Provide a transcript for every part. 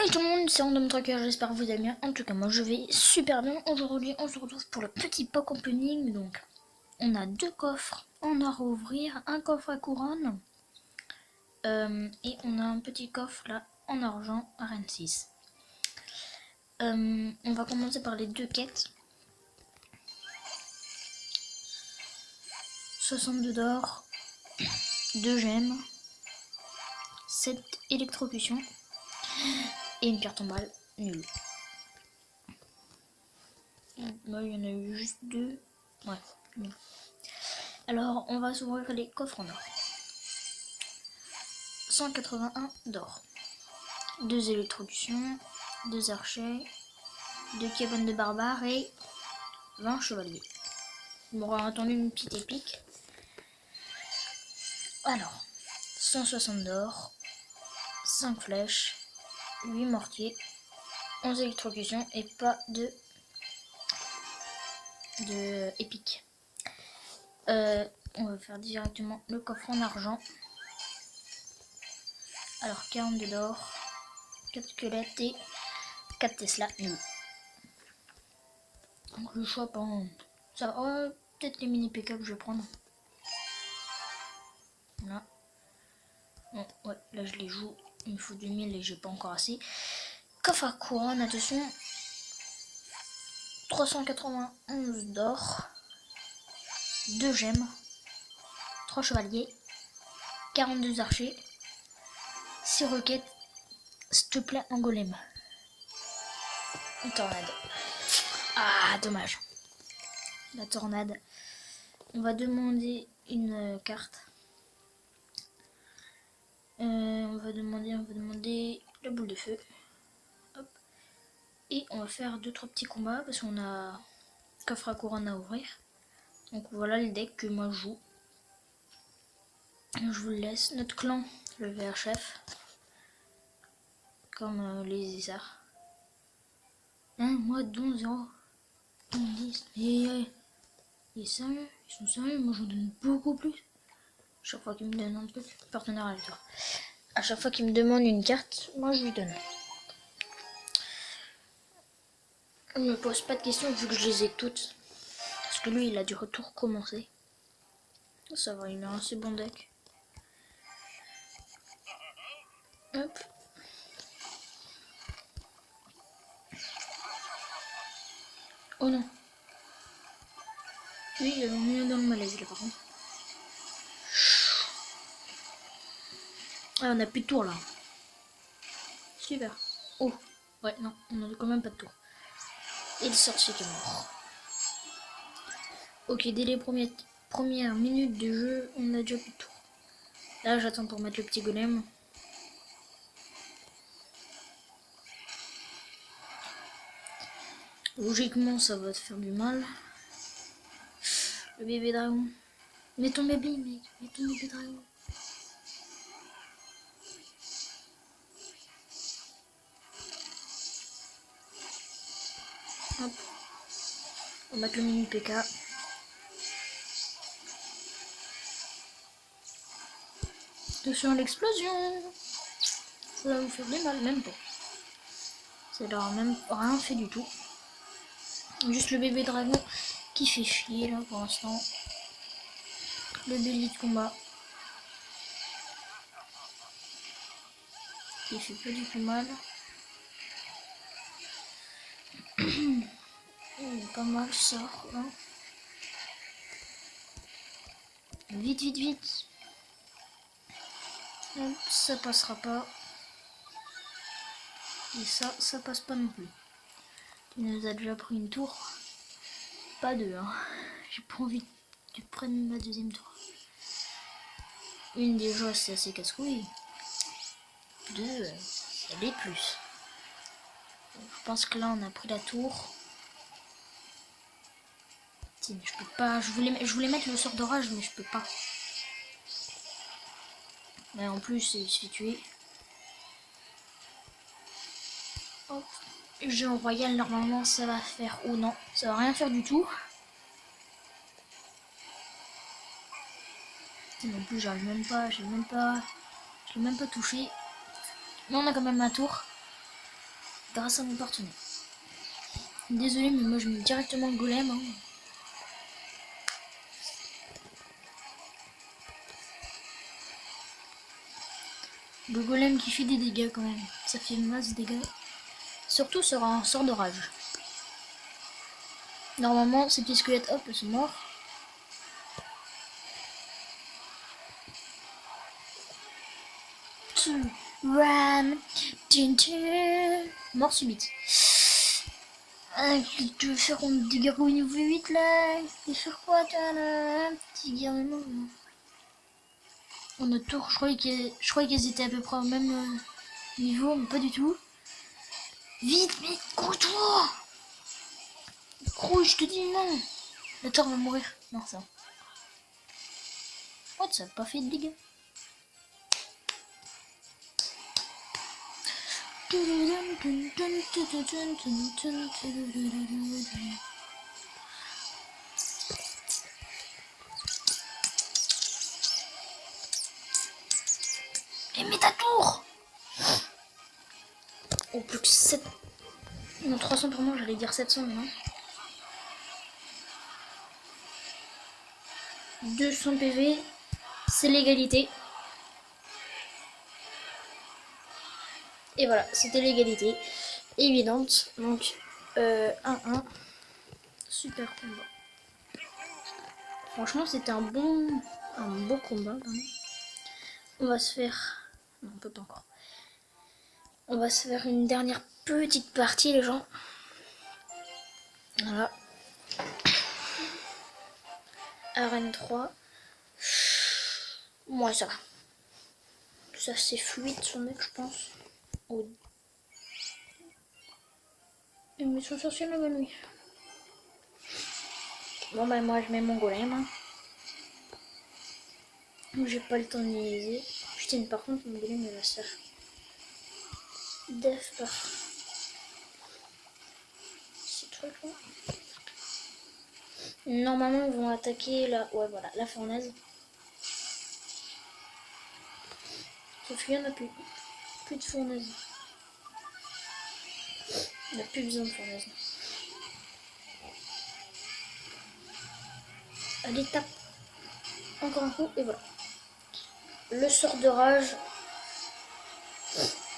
Salut tout le monde, c'est Random Tracker, j'espère que vous allez bien. En tout cas, moi je vais super bien. Aujourd'hui, on se retrouve pour le petit pack opening. Donc, on a deux coffres en or à ouvrir, un coffre à couronne. Et on a un petit coffre là en argent à Reine 6. On va commencer par les deux quêtes. 62 d'or, 2 gemmes, 7 électrocutions et une carte en balle nulle. Moi, il y en a eu juste 2. Ouais, nul. Alors, on va s'ouvrir les coffres en or. 181 d'or. 2 électrocutions, 2 archers, 2 cabanes de barbares et 20 chevaliers. Il m'aura attendu une petite épique. Alors, 160 d'or, 5 flèches, 8 mortiers, 11 électrocutions et pas de épique. On va faire directement le coffre en argent. Alors 42 d'or, 4 squelettes et 4 Tesla nuls. Donc le choix pas. Ça, peut-être les mini PK que je vais prendre. Là. Bon, ouais, là je les joue. Il me faut 2000 et j'ai pas encore assez. Coffre à couronne, attention. 391 d'or. 2 gemmes. 3 chevaliers. 42 archers. 6 roquettes. S'il te plaît, un golem. Une tornade. Ah, dommage. La tornade. On va demander une carte. On va demander la boule de feu. Hop. Et on va faire 2-3 petits combats parce qu'on a coffre à couronne à ouvrir. Donc voilà le deck que moi je joue. Je vous le laisse. Notre clan, le VRchef. Comme les Isards. Moi, don 0. 10. Et ils sont sérieux, moi j'en donne beaucoup plus. Chaque fois qu'il me donne un truc, partenaire à toi. À chaque fois qu'il me demande une carte, moi je lui donne. Je me pose pas de questions vu que je les ai toutes. Parce que lui il a du retour commencé. Ça va, il a un assez bon deck. Hop. Oh non. Lui il a mis dans le malaise là par contre. Ah, on a plus de tour là. Super. Oh. Ouais, non, on a quand même pas de tour. Et le sorcier qui est mort. Ok, dès les premières minutes de jeu, on a déjà plus de tour. Là, j'attends pour mettre le petit golem. Logiquement, ça va te faire du mal. Le bébé dragon. Mets ton bébé, mec. Mets ton bébé dragon. Hop. On va mettre le mini PK. Attention à l'explosion. Ça va vous faire du mal, même pas. Ça leur a même rien fait du tout. Juste le bébé dragon qui fait chier là pour l'instant. Le bélier de combat. Qui fait pas du tout mal. Pas mal ça. Hein. Vite, vite, vite. Hop, ça passera pas. Et ça passe pas non plus. Il nous a déjà pris une tour. Pas deux, hein. J'ai pas envie que tu prennes ma deuxième tour. Une déjà, c'est assez casse-couille. Deux, ça l'est plus. Je pense que là, on a pris la tour. Tiens, je peux pas. Je voulais mettre le sort d'orage, mais je peux pas. Mais en plus, il se fait tuer. Hop. Jeu en royal, normalement, ça va faire. Ou non, ça va rien faire du tout. Non plus, j'arrive même pas. Je l'ai même pas touché. Mais on a quand même un tour. grâce à mon partenaire. Désolé, mais moi je mets directement le golem. Hein. Le golem qui fait des dégâts quand même. Ça fait une masse de dégâts. Surtout sur un sort de rage. Normalement, ces petits squelettes, hop, ils sont morts. Ram. Mort subite. Ah, tu veux faire des gargouilles niveau 8 là? Tu veux faire quoi toi là? Petit garnement. On a tour, je croyais qu'elles étaient à peu près au même niveau, mais pas du tout. Vite, vite, grouille-toi! Grouille, je te dis non! La tour va mourir. Non, ça. Oh, ça n'a pas fait de dégâts. Et mets ta tour! Oh, plus que 7. Non, 300 pour moi, j'allais dire 700 maintenant. 200 PV, c'est l'égalité. Et voilà, c'était l'égalité. Évidente. Donc, 1-1. Super combat. Franchement, c'était un beau combat. Hein. On va se faire... Non, on peut pas encore. On va se faire une dernière petite partie, les gens. Voilà. Arène 3. Moi, ça va. Ça, c'est fluide, son mec, je pense. Oh. Et mais son sorcier la bonne nuit. Bon, bah, moi, je mets mon golem. Hein. J'ai pas le temps de niaiser. Putain, par contre, mon golem, il va se faire def par ces trucs là. Normalement, ils vont attaquer la... Ouais, voilà, la fournaise. Sauf qu'il y en a plus. Plus de fournaise. Il n'y a plus besoin de fournaise. Allez, tape. Encore un coup, et voilà. Le sort de rage.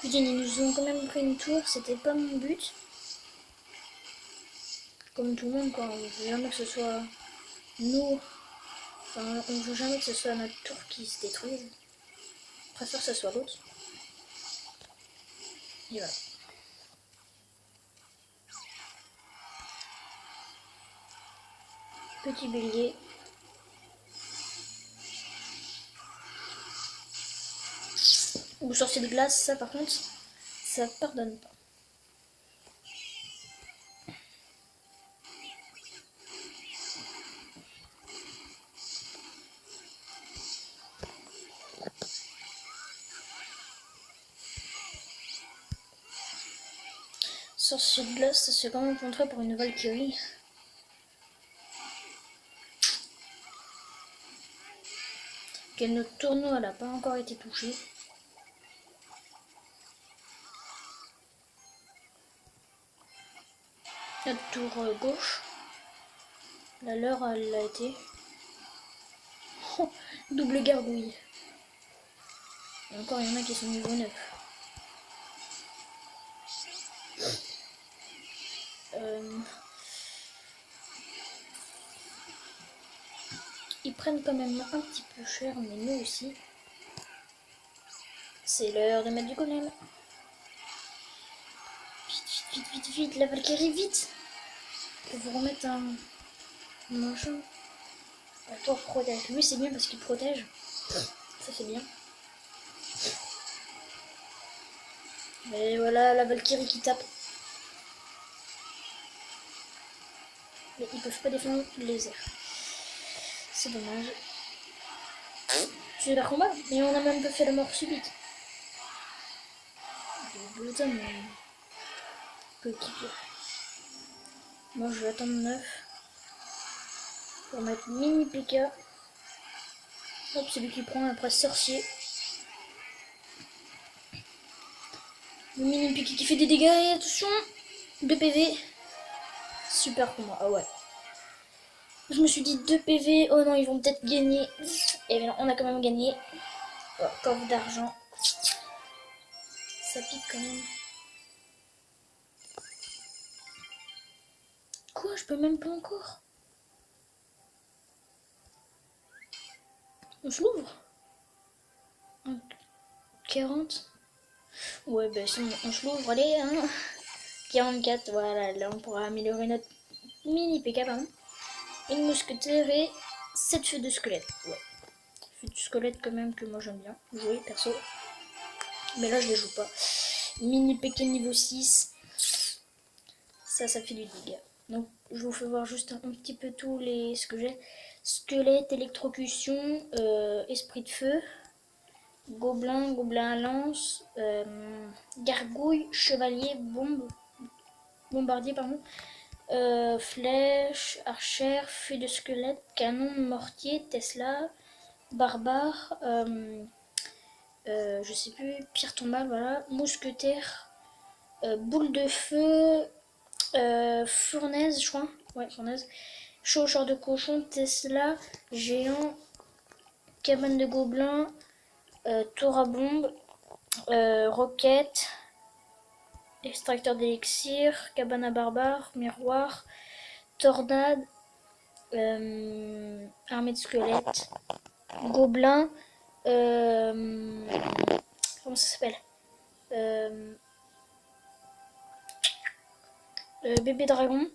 Putain, ils nous ont quand même pris une tour. C'était pas mon but. Comme tout le monde, quoi. On veut jamais que ce soit nous. Enfin, on veut jamais que ce soit notre tour qui se détruise. Je préfère que ce soit l'autre. Et voilà. Petit bélier. Ou sorcier de glace, ça par contre, ça pardonne pas. Sorcier de glace, ça se fait quand même contrer pour une Valkyrie. Ok, notre tourneau, elle n'a pas encore été touchée. Notre tour gauche. La leur, elle l'a été. Oh, double gargouille. Et encore, il y en a qui sont niveau 9. Ils prennent quand même un petit peu cher, mais nous aussi. C'est l'heure de mettre du golem. Vite, vite, vite, vite, vite, la Valkyrie, vite! Pour vous remettre un machin. La tour protège. Lui, c'est bien parce qu'il protège. Ça, c'est bien. Et voilà, la Valkyrie qui tape. Mais ils peuvent pas défendre les airs. C'est dommage. Super combat, mais on a même pas fait la mort subite. Putain, mais... coéquipier. Moi, je vais attendre 9. Pour mettre mini PK. Hop, celui qui prend après sorcier. Le mini piqué qui fait des dégâts et attention, 2 PV. Super pour moi, ah ouais. Je me suis dit 2 PV, oh non ils vont peut-être gagner. Et bien on a quand même gagné. Oh, coffre d'argent. Ça pique quand même. Quoi, je peux même pas encore. On se l'ouvre. 40. Ouais bah sinon on se l'ouvre, allez hein. 44, voilà, là on pourra améliorer notre mini PK pardon. Une mousquetaire et 7 feux de squelette. Ouais. Feux de squelette quand même que moi j'aime bien jouer perso. Mais là je les joue pas. Mini PK niveau 6. Ça fait du dégât. Donc je vous fais voir juste un petit peu tous les ce que j'ai. Squelette, électrocution, esprit de feu, gobelin, gobelin à lance, gargouille, chevalier, bombardier pardon, flèche, archère, feu de squelette, canon, mortier, Tesla, barbare, je sais plus, pierre tombale, voilà, mousquetaire, boule de feu, fournaise, je crois, ouais, fournaise, chaucheur de cochon, Tesla, géant, cabane de gobelins, tour à bombe, roquette, extracteur d'élixir, cabane à barbare, miroir, tornade, armée de squelettes, gobelin, comment ça s'appelle, bébé dragon,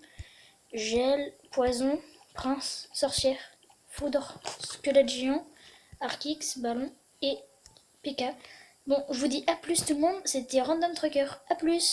gel, poison, prince, sorcière, foudre, squelette géant, Archix, ballon et PK. Bon, je vous dis à plus tout le monde, c'était Random Trucker, à plus.